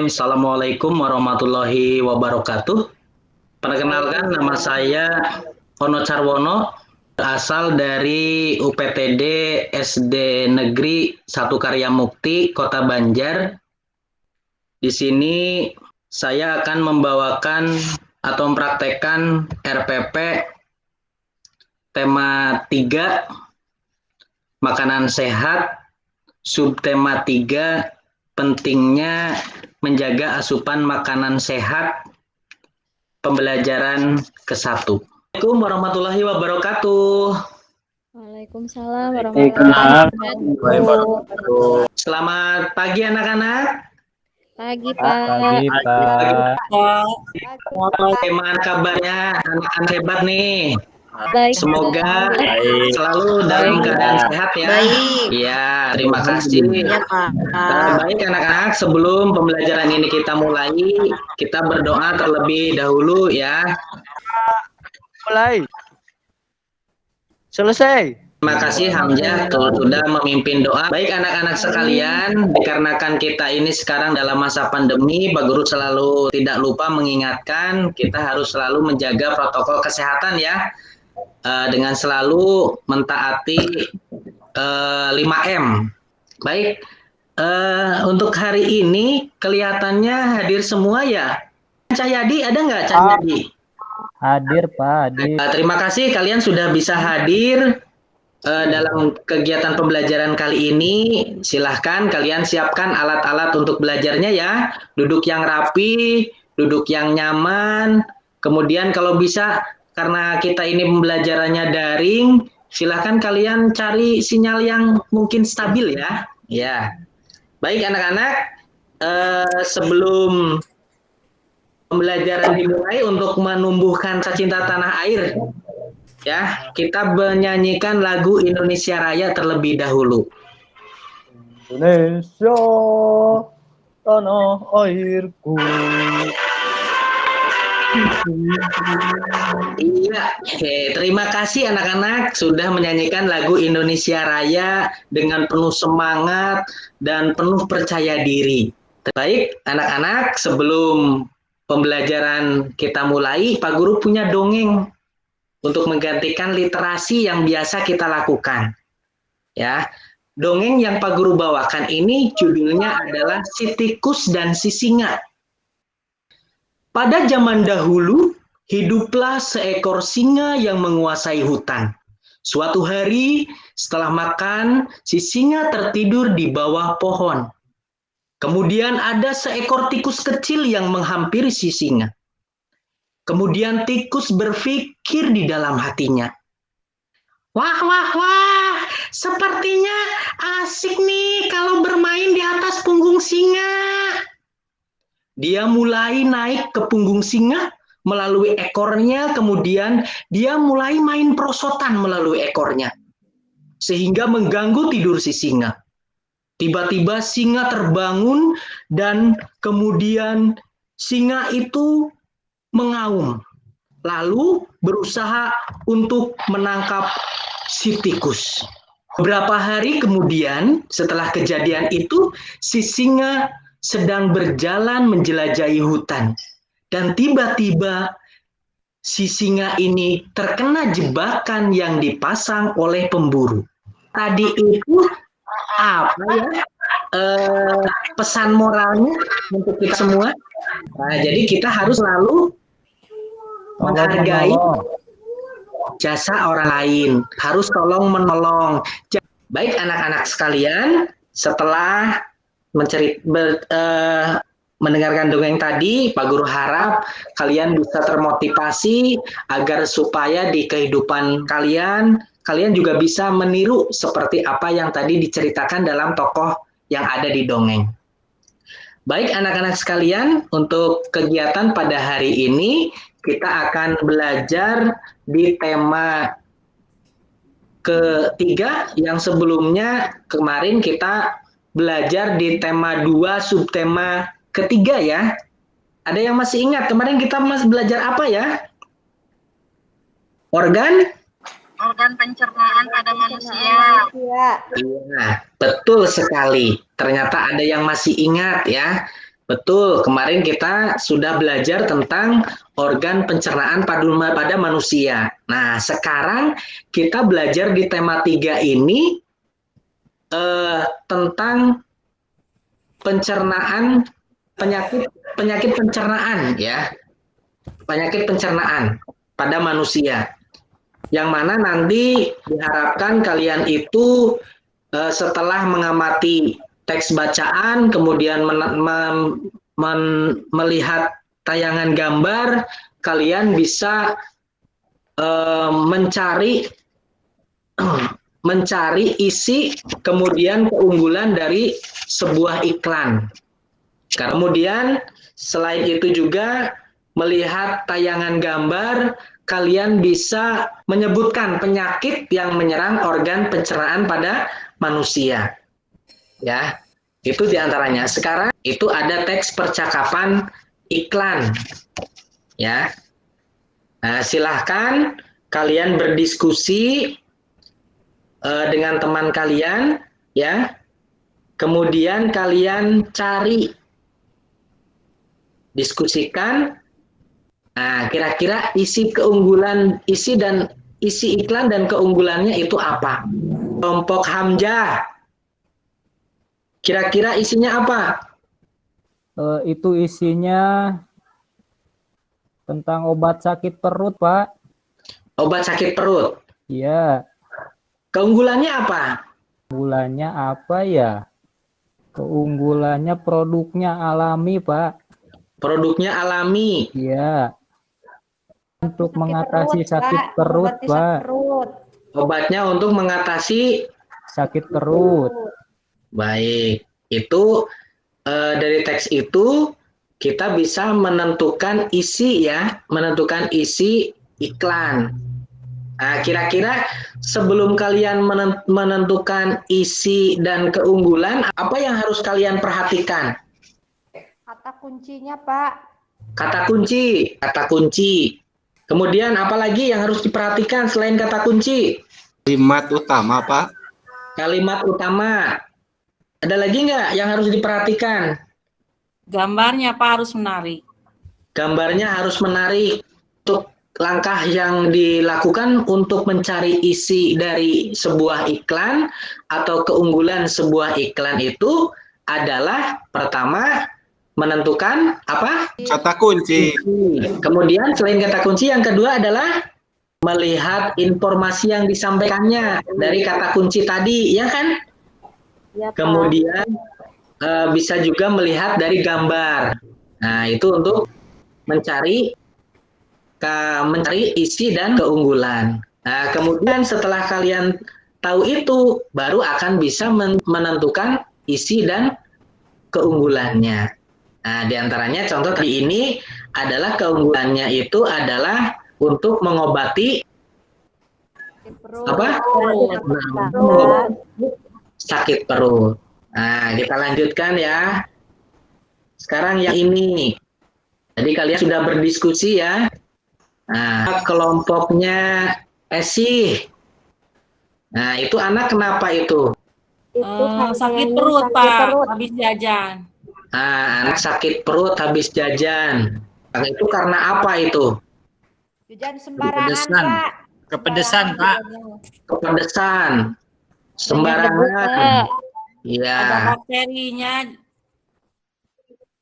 Assalamualaikum warahmatullahi wabarakatuh. Perkenalkan, nama saya Ono Carwono, asal dari UPTD SD Negeri 1 Karya Mukti, Kota Banjar. Di sini saya akan membawakan atau mempraktekkan RPP tema 3, makanan sehat, subtema 3, pentingnya menjaga asupan makanan sehat, pembelajaran ke-1. Assalamualaikum warahmatullahi wabarakatuh. Waalaikumsalam warahmatullahi wabarakatuh. Selamat pagi anak-anak. Pagi, Pak. Bagaimana kabarnya anak-anak hebat nih? Baik. Semoga selalu dalam keadaan sehat ya. Baik. Iya, terima kasih. Ya, Pak. Baik anak-anak, sebelum pembelajaran ini kita mulai, kita berdoa terlebih dahulu ya. Mulai. Selesai. Terima kasih Hamzah sudah memimpin doa. Baik anak-anak sekalian, dikarenakan kita ini sekarang dalam masa pandemi, Pak Guru selalu tidak lupa mengingatkan kita harus selalu menjaga protokol kesehatan ya. Dengan selalu mentaati 5M. Baik, untuk hari ini kelihatannya hadir semua ya. Cahyadi ada nggak Cahyadi? Hadir, Pak. Hadir. Terima kasih kalian sudah bisa hadir dalam kegiatan pembelajaran kali ini. Silahkan kalian siapkan alat-alat untuk belajarnya ya. Duduk yang rapi, duduk yang nyaman. Kemudian kalau bisa, karena kita ini pembelajarannya daring, silahkan kalian cari sinyal yang mungkin stabil ya. Ya. Baik anak-anak, sebelum pembelajaran dimulai untuk menumbuhkan rasa cinta tanah air, ya, kita menyanyikan lagu Indonesia Raya terlebih dahulu. Indonesia, tanah airku. Iya, terima kasih anak-anak sudah menyanyikan lagu Indonesia Raya dengan penuh semangat dan penuh percaya diri. Baik, anak-anak, sebelum pembelajaran kita mulai, Pak Guru punya dongeng untuk menggantikan literasi yang biasa kita lakukan. Ya, dongeng yang Pak Guru bawakan ini judulnya adalah Si Tikus dan Si Singa. Pada zaman dahulu, hiduplah seekor singa yang menguasai hutan. Suatu hari, setelah makan, si singa tertidur di bawah pohon. Kemudian ada seekor tikus kecil yang menghampiri si singa. Kemudian tikus berpikir di dalam hatinya, wah, sepertinya asik nih kalau bermain di atas punggung singa. Dia mulai naik ke punggung singa melalui ekornya, kemudian dia mulai main perosotan melalui ekornya, sehingga mengganggu tidur si singa. Tiba-tiba singa terbangun dan kemudian singa itu mengaum, lalu berusaha untuk menangkap si tikus. Beberapa hari kemudian setelah kejadian itu, si singa sedang berjalan menjelajahi hutan. Dan tiba-tiba si singa ini terkena jebakan yang dipasang oleh pemburu. Tadi itu apa ya pesan moralnya untuk kita semua? Nah, jadi kita harus selalu menghargai jasa orang lain, harus tolong menolong. Baik anak-anak sekalian, setelah mendengarkan dongeng tadi, Pak Guru harap kalian bisa termotivasi agar supaya di kehidupan kalian juga bisa meniru seperti apa yang tadi diceritakan dalam tokoh yang ada di dongeng. Baik anak-anak sekalian, untuk kegiatan pada hari ini kita akan belajar di tema ketiga, yang sebelumnya kemarin kita belajar di tema 2 subtema ketiga ya. Ada yang masih ingat kemarin kita masih belajar apa ya? Organ pencernaan pada manusia. Iya, betul sekali. Ternyata ada yang masih ingat ya. Betul, kemarin kita sudah belajar tentang organ pencernaan pada manusia. Nah, sekarang kita belajar di tema 3 ini tentang pencernaan, penyakit pencernaan ya. Penyakit pencernaan pada manusia. Yang mana nanti diharapkan kalian itu setelah mengamati teks bacaan, kemudian melihat tayangan gambar, kalian bisa mencari isi, kemudian keunggulan dari sebuah iklan. Kemudian selain itu juga melihat tayangan gambar, kalian bisa menyebutkan penyakit yang menyerang organ pencernaan pada manusia. Ya, itu diantaranya. Sekarang itu ada teks percakapan iklan. Ya, nah, silahkan kalian berdiskusi dengan teman kalian, ya. Kemudian kalian cari, diskusikan. Nah, kira-kira isi iklan dan keunggulannya itu apa? Kelompok Hamzah. Kira-kira isinya apa? Itu isinya tentang obat sakit perut, Pak. Obat sakit perut. Iya. Keunggulannya apa? Keunggulannya apa ya? Keunggulannya produknya alami, Pak. Produknya alami. Iya. Untuk mengatasi sakit perut, Pak. Obatnya untuk mengatasi sakit perut. Baik, itu dari teks itu kita bisa menentukan isi ya, menentukan isi iklan. Nah, kira-kira sebelum kalian menentukan isi dan keunggulan, apa yang harus kalian perhatikan? Kata kuncinya, Pak. Kata kunci. Kemudian apa lagi yang harus diperhatikan selain kata kunci? Kalimat utama, Pak. Kalimat utama. Ada lagi nggak yang harus diperhatikan? Gambarnya, Pak, harus menarik. Gambarnya harus menarik. Untuk langkah yang dilakukan untuk mencari isi dari sebuah iklan atau keunggulan sebuah iklan itu adalah pertama menentukan apa? Kata kunci. Kemudian selain kata kunci yang kedua adalah melihat informasi yang disampaikannya dari kata kunci tadi, ya kan? Ya, Pak. Kemudian bisa juga melihat dari gambar. Nah, itu untuk mencari isi dan keunggulan. Nah, kemudian setelah kalian tahu itu, baru akan bisa menentukan isi dan keunggulannya. Nah, diantaranya contoh tadi ini adalah keunggulannya itu adalah untuk mengobati apa? Sakit perut. Nah, kita lanjutkan ya. Sekarang yang ini. Jadi kalian sudah berdiskusi ya. Nah, kelompoknya Esi. Nah, itu anak kenapa itu? Sakit perut, Pak, habis jajan. Nah, anak sakit perut habis jajan. Nah, itu karena apa itu? Jajan sembarangan, Pak. Kepedesan, Pak. Kepedesan. Sembarangan. Iya. Ada bakterinya.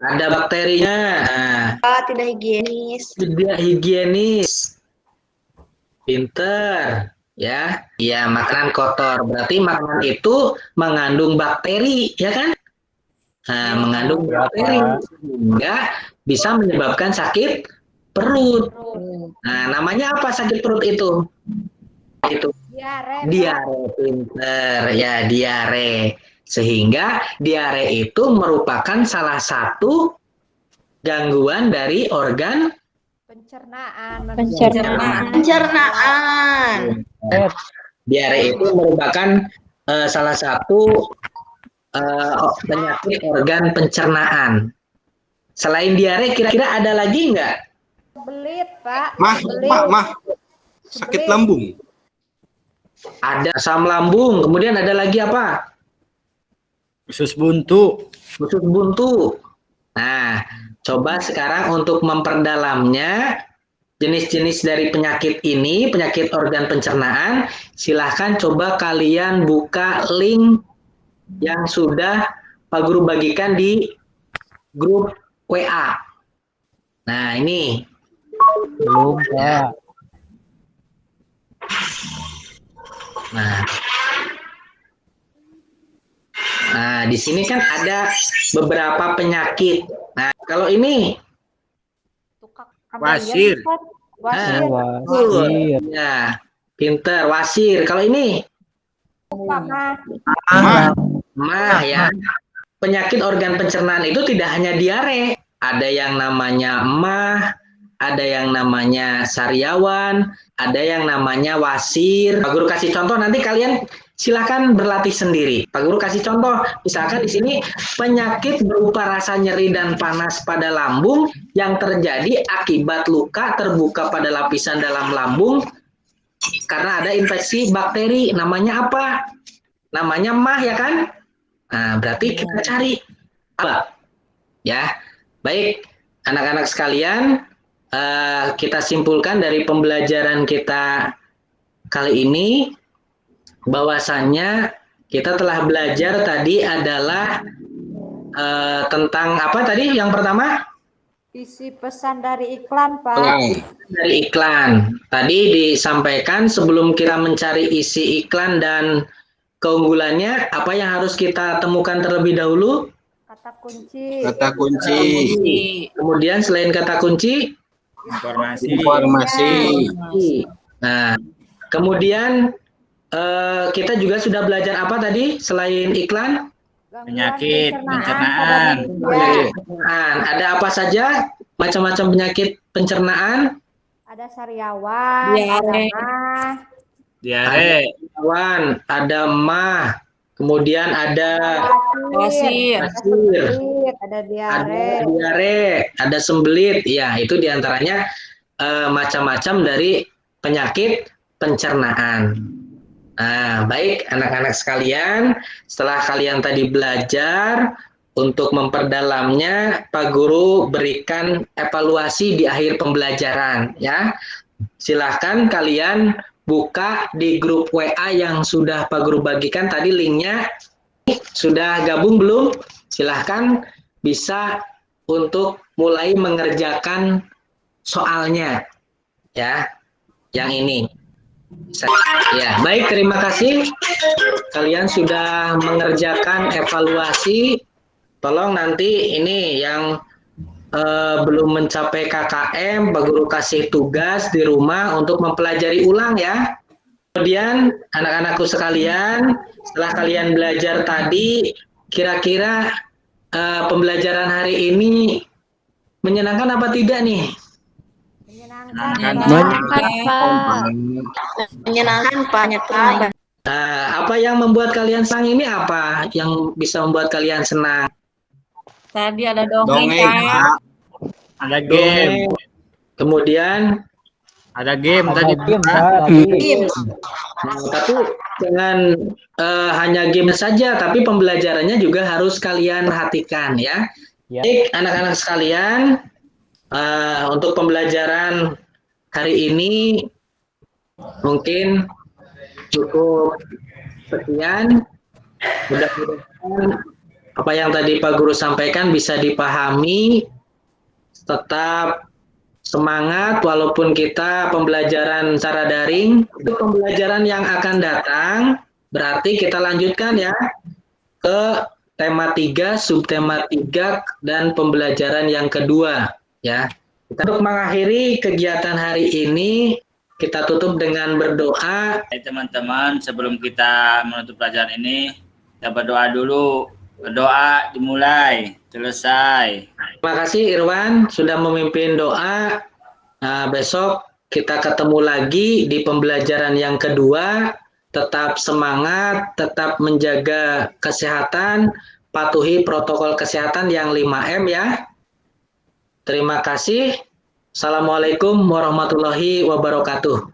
Ada bakterinya. Nah, Tidak higienis. tidak higienis. Pinter. Ya, ya, makanan kotor. Berarti makanan itu mengandung bakteri, ya kan? Nah, mengandung bakteri sehingga bisa menyebabkan sakit perut. Nah, namanya apa sakit perut itu? Itu Diare. diare, pinter. Ya, diare. Sehingga diare itu merupakan salah satu gangguan dari organ Pencernaan. Pencernaan. Diare itu merupakan salah satu penyakit organ pencernaan. Selain diare, kira-kira ada lagi nggak? Belit, Pak. Mah. Sakit lambung. Ada asam lambung. Kemudian ada lagi apa? Usus buntu. Usus buntu. Nah, coba sekarang untuk memperdalamnya, jenis-jenis dari penyakit ini, penyakit organ pencernaan, silahkan coba kalian buka link yang sudah Pak Guru bagikan di grup WA. Nah, ini. Belum, Pak. Nah, di sini kan ada beberapa penyakit. Nah, kalau ini Wasir. Wasir. Wasir. ya, pinter, wasir. Kalau ini mah ya. Penyakit organ pencernaan itu tidak hanya diare, ada yang namanya mah, ada yang namanya sariawan, ada yang namanya wasir. Pak Guru kasih contoh, nanti kalian silakan berlatih sendiri. Pak Guru kasih contoh, misalkan di sini penyakit berupa rasa nyeri dan panas pada lambung yang terjadi akibat luka terbuka pada lapisan dalam lambung karena ada infeksi bakteri. Namanya apa? Namanya mah ya kan? Nah, berarti kita cari apa? Ya, baik anak-anak sekalian, kita simpulkan dari pembelajaran kita kali ini bahwasannya kita telah belajar tadi adalah tentang apa tadi yang pertama? Isi pesan dari iklan, Pak. Dari iklan. Tadi disampaikan sebelum kita mencari isi iklan dan keunggulannya, apa yang harus kita temukan terlebih dahulu? Kata kunci. Kata kunci. Kemudian selain kata kunci, Informasi. Nah, kemudian kita juga sudah belajar apa tadi selain iklan? Penyakit pencernaan. Ada apa saja macam-macam penyakit pencernaan? Ada sariawan, Diare. Diare. Ada mah, kemudian ada Wasir. ada diare. ada sembelit. Ya, itu diantaranya macam-macam dari penyakit pencernaan. Nah, baik anak-anak sekalian, setelah kalian tadi belajar, untuk memperdalamnya, Pak Guru berikan evaluasi di akhir pembelajaran. Ya, silahkan kalian buka di grup WA yang sudah Pak Guru bagikan tadi linknya. Sudah gabung belum? Silahkan bisa untuk mulai mengerjakan soalnya. Ya, yang ini. Ya, baik, terima kasih. Kalian sudah mengerjakan evaluasi. Tolong nanti ini yang belum mencapai KKM, Pak Guru kasih tugas di rumah untuk mempelajari ulang ya. Kemudian anak-anakku sekalian, setelah kalian belajar tadi, kira-kira pembelajaran hari ini menyenangkan apa tidak nih? Menyenangkan, Pak. Apa yang membuat kalian senang ini apa? Yang bisa membuat kalian senang? Tadi ada dongeng, Pak. Ada game. Kemudian Ada game Ada tadi. game, Pak. tapi jangan hanya game saja, tapi pembelajarannya juga harus kalian perhatikan ya. Ya. Baik, anak-anak sekalian, untuk pembelajaran hari ini mungkin cukup sekian. Mudah-mudahan apa yang tadi Pak Guru sampaikan bisa dipahami. Tetap semangat walaupun kita pembelajaran secara daring. Untuk pembelajaran yang akan datang berarti kita lanjutkan ya ke tema 3, subtema 3 dan pembelajaran yang kedua ya. Untuk mengakhiri kegiatan hari ini kita tutup dengan berdoa. Teman-teman, sebelum kita menutup pelajaran ini, kita berdoa dulu. Berdoa dimulai, selesai. Terima kasih Irwan sudah memimpin doa. Nah, besok kita ketemu lagi di pembelajaran yang kedua. Tetap semangat, tetap menjaga kesehatan, patuhi protokol kesehatan yang 5M ya. Terima kasih. Assalamualaikum warahmatullahi wabarakatuh.